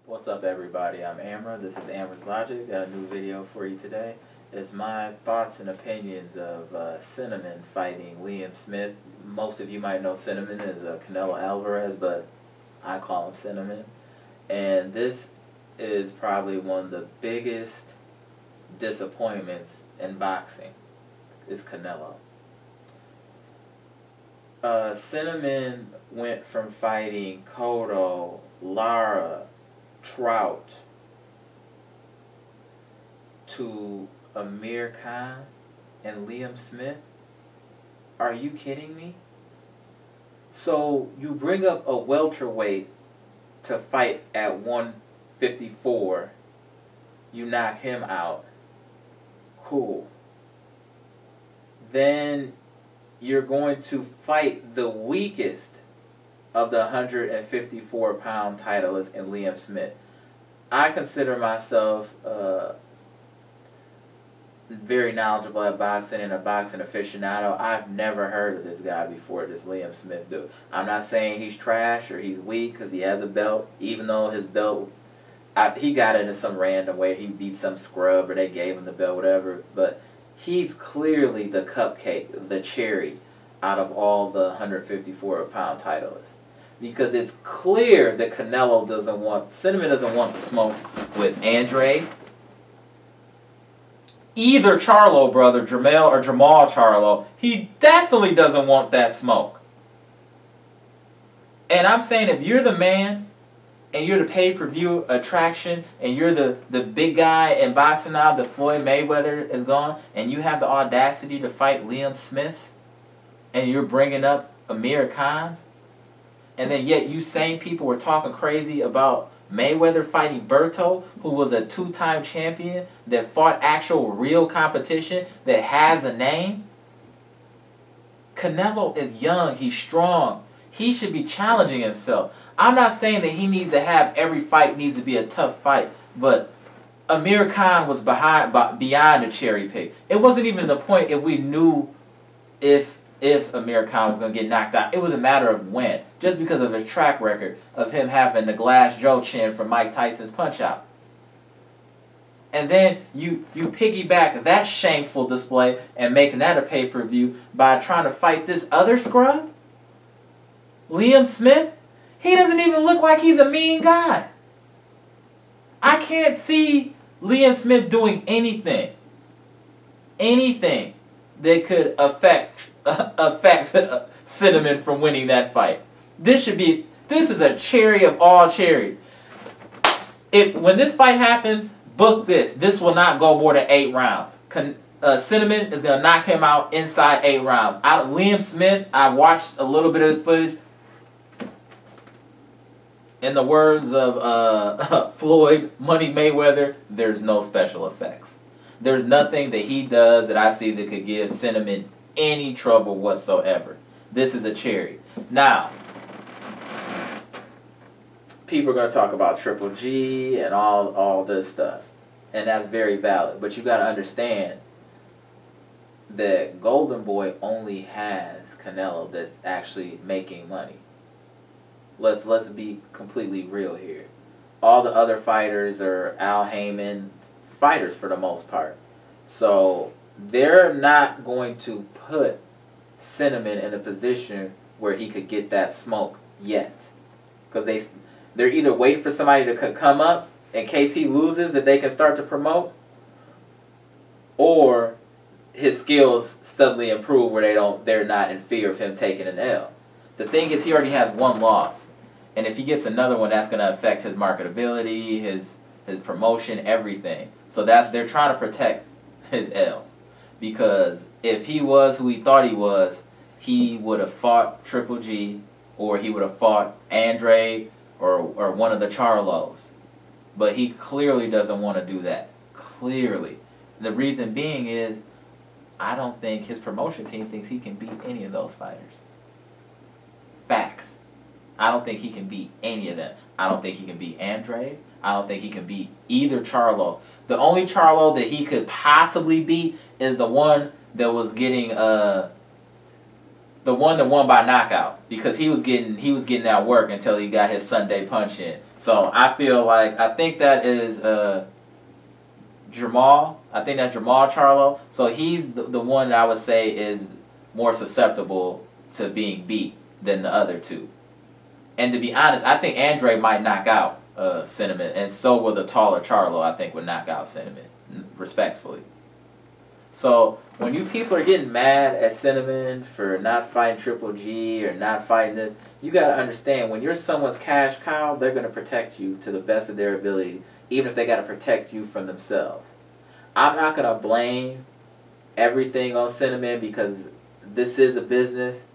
What's up, everybody? I'm Amra. This is Amra's Logic. Got a new video for you today. It's my thoughts and opinions of Cinnamon fighting Liam Smith. Most of you might know Cinnamon as Canelo Alvarez, but I call him Cinnamon. And this is probably one of the biggest disappointments in boxing, is Canelo. Cinnamon went from fighting Cotto, Lara, Trout to Amir Khan and Liam Smith. Are you kidding me? So you bring up a welterweight to fight at 154, you knock him out. Cool. Then you're going to fight the weakest of the 154-pound titleist in Liam Smith. I consider myself very knowledgeable at boxing and a boxing aficionado. I've never heard of this guy before, this Liam Smith dude. I'm not saying he's trash or he's weak because he has a belt, even though his belt, he got it in some random way. He beat some scrub or they gave him the belt, whatever. But he's clearly the cupcake, the cherry out of all the 154-pound titleists. Because it's clear that Canelo Cinnamon doesn't want the smoke with Andre, either Charlo brother, Jamal Charlo. He definitely doesn't want that smoke. And I'm saying, if you're the man and you're the pay-per-view attraction and you're the big guy in boxing now that Floyd Mayweather is gone, and you have the audacity to fight Liam Smith, and you're bringing up Amir Khan's, and then yet you same people were talking crazy about Mayweather fighting Berto, who was a two-time champion that fought actual real competition that has a name. Canelo is young. He's strong. He should be challenging himself. I'm not saying that he needs to have every fight needs to be a tough fight, but Amir Khan was beyond a cherry pick. It wasn't even the point if we knew if Amir Khan was going to get knocked out. It was a matter of when. Just because of his track record of him having the Glass Joe chin from Mike Tyson's Punch-Out. And then you piggyback that shameful display and making that a pay-per-view by trying to fight this other scrub? Liam Smith? He doesn't even look like he's a mean guy. I can't see Liam Smith doing anything that could affect Cinnamon from winning that fight. This is a cherry of all cherries. When this fight happens, book this. This will not go more than 8 rounds. Cinnamon is going to knock him out inside 8 rounds. Liam Smith, I watched a little bit of his footage. In the words of Floyd Money Mayweather, there's no special effects. There's nothing that he does that I see that could give Cinnamon any trouble whatsoever. This is a cherry. Now, people are going to talk about Triple G and all this stuff. And that's very valid. But you got to understand that Golden Boy only has Canelo that's actually making money. Let's be completely real here. All the other fighters are Al Heyman fighters for the most part. So they're not going to put Cinnamon in a position where he could get that smoke yet. Because they're either waiting for somebody to come up in case he loses that they can start to promote, or his skills suddenly improve where they're not in fear of him taking an L. The thing is, he already has 1 loss. And if he gets another one, that's going to affect his marketability, his promotion, everything. So they're trying to protect his L. Because if he was who he thought he was, he would have fought Triple G, or he would have fought Andre, or one of the Charlos. But he clearly doesn't want to do that. Clearly. The reason being is, I don't think his promotion team thinks he can beat any of those fighters. Facts. I don't think he can beat any of them. I don't think he can beat Andre. I don't think he can beat either Charlo. The only Charlo that he could possibly beat is the one that was getting The one that won by knockout, because he was getting that work until he got his Sunday punch in. So I think that is Jamal. I think that's Jamal Charlo. So he's the one that I would say is more susceptible to being beat than the other two. And to be honest, I think Andre might knock out Cinnamon, and so will the taller Charlo, I think, would knock out Cinnamon, respectfully. So when you people are getting mad at Cinnamon for not fighting Triple G or not fighting this, you got to understand, when you're someone's cash cow, they're going to protect you to the best of their ability, even if they got to protect you from themselves. I'm not going to blame everything on Cinnamon because this is a business.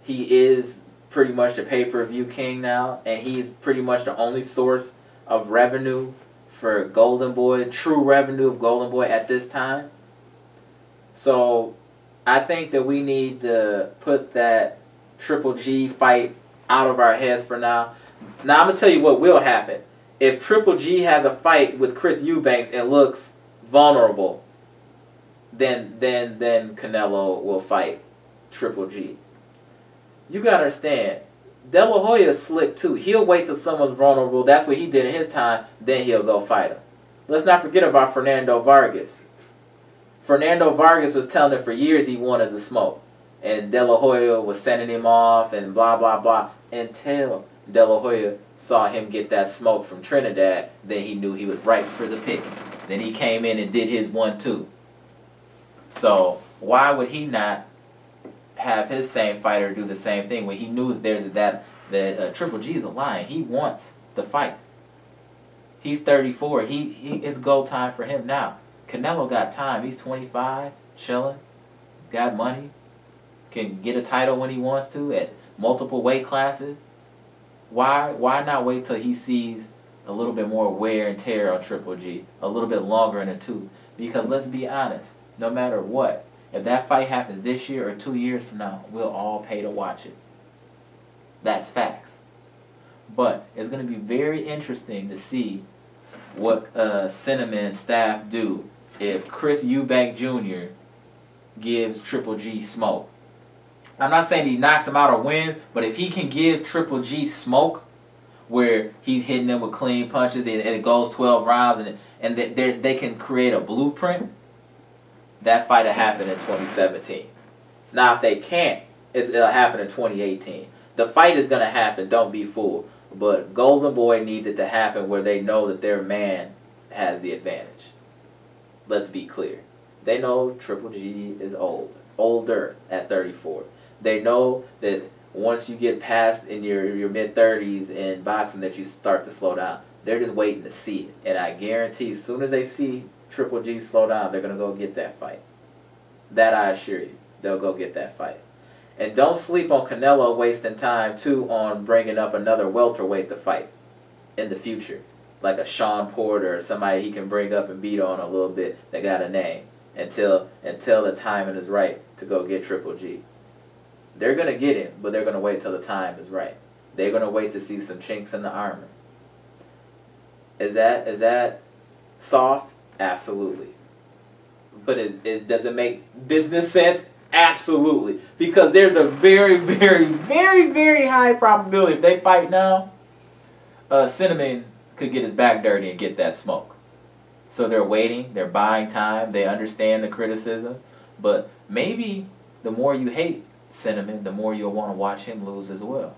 He is pretty much the pay-per-view king now, and he's pretty much the only source of revenue for Golden Boy, true revenue of Golden Boy at this time. So I think that we need to put that Triple G fight out of our heads for now. Now I'm going to tell you what will happen. If Triple G has a fight with Chris Eubanks and looks vulnerable, then Canelo will fight Triple G. You got to understand, De La Hoya is slick too. He'll wait till someone's vulnerable. That's what he did in his time. Then he'll go fight him. Let's not forget about Fernando Vargas. Fernando Vargas was telling him for years he wanted the smoke. And De La Hoya was sending him off and blah, blah, blah. Until De La Hoya saw him get that smoke from Trinidad, then he knew he was ripe for the pick. Then he came in and did his 1-2. So why would he not have his same fighter do the same thing when he knew that Triple G is a lion? He wants the fight. He's 34. It's go time for him now. Canelo got time. He's 25, chilling, got money, can get a title when he wants to at multiple weight classes. Why not wait till he sees a little bit more wear and tear on Triple G, a little bit longer in the tooth? Because let's be honest, no matter what, if that fight happens this year or 2 years from now, we'll all pay to watch it. That's facts. But it's going to be very interesting to see what Cinnamon and staff do if Chris Eubank Jr. gives Triple G smoke. I'm not saying he knocks him out or wins, but if he can give Triple G smoke where he's hitting them with clean punches and it goes 12 rounds and they can create a blueprint, that fight will happen in 2017. Now, if they can't, it'll happen in 2018. The fight is going to happen, don't be fooled. But Golden Boy needs it to happen where they know that their man has the advantage. Let's be clear. They know Triple G is older at 34. They know that once you get past in your mid-30s in boxing that you start to slow down. They're just waiting to see it. And I guarantee as soon as they see Triple G slow down, they're going to go get that fight. That I assure you. They'll go get that fight. And don't sleep on Canelo wasting time, too, on bringing up another welterweight to fight in the future. Like a Sean Porter or somebody he can bring up and beat on a little bit that got a name until the timing is right to go get Triple G. They're going to get him, but they're going to wait till the time is right. They're going to wait to see some chinks in the armor. Is that soft? Absolutely. But does it make business sense? Absolutely. Because there's a very, very, very, very high probability if they fight now, Cinnamon could get his back dirty and get that smoke. So they're waiting. They're buying time. They understand the criticism. But maybe the more you hate Cinnamon, the more you'll want to watch him lose as well.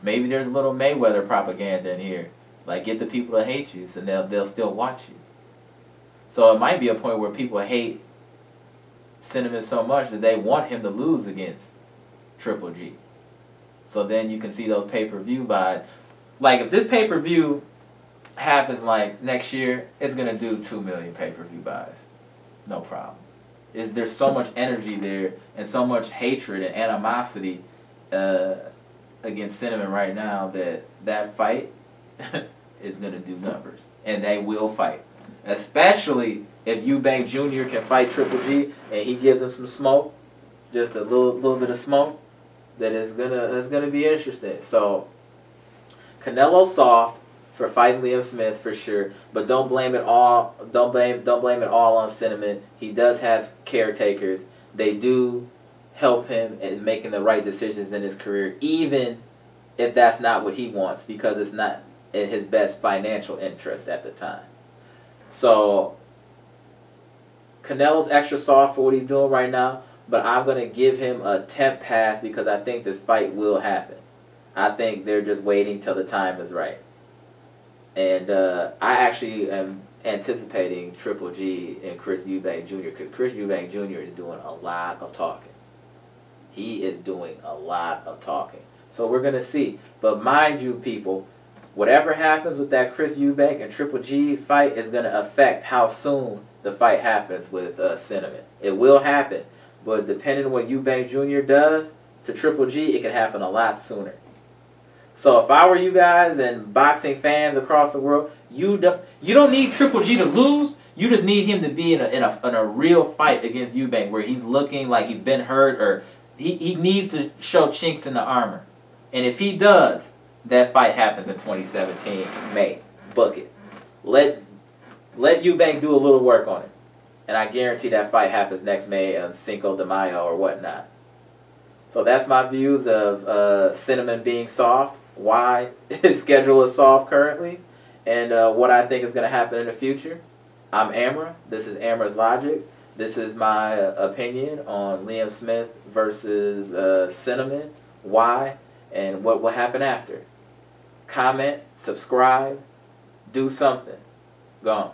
Maybe there's a little Mayweather propaganda in here. Like, get the people to hate you so they'll still watch you. So it might be a point where people hate Cinnamon so much that they want him to lose against Triple G. So then you can see those pay-per-view buys. Like, if this pay-per-view happens like next year, it's going to do 2 million pay-per-view buys. No problem. There's so much energy there and so much hatred and animosity against Cinnamon right now that fight is going to do numbers. And they will fight. Especially if Eubank Jr. can fight Triple G and he gives him some smoke, just a little bit of smoke, that is gonna be interesting. So Canelo soft for fighting Liam Smith for sure, but don't blame it all. Don't blame it all on Cinnamon. He does have caretakers. They do help him in making the right decisions in his career, even if that's not what he wants, because it's not in his best financial interest at the time. So Canelo's extra soft for what he's doing right now, but I'm going to give him a temp pass because I think this fight will happen. I think they're just waiting till the time is right. And I actually am anticipating Triple G and Chris Eubank Jr. because Chris Eubank Jr. is doing a lot of talking. He is doing a lot of talking. So we're going to see. But mind you, people, whatever happens with that Chris Eubank and Triple G fight is going to affect how soon the fight happens with Cinnamon. It will happen. But depending on what Eubank Jr. does to Triple G, it can happen a lot sooner. So if I were you guys and boxing fans across the world, you don't need Triple G to lose. You just need him to be in a real fight against Eubank where he's looking like he's been hurt, or he needs to show chinks in the armor. And if he does, that fight happens in 2017 May. Book it. Let Eubank do a little work on it. And I guarantee that fight happens next May on Cinco de Mayo or whatnot. So that's my views of Cinnamon being soft, why his schedule is soft currently, and what I think is going to happen in the future. I'm Amra. This is Amra's Logic. This is my opinion on Liam Smith versus Cinnamon, why, and what will happen after. Comment, subscribe, do something. Gone.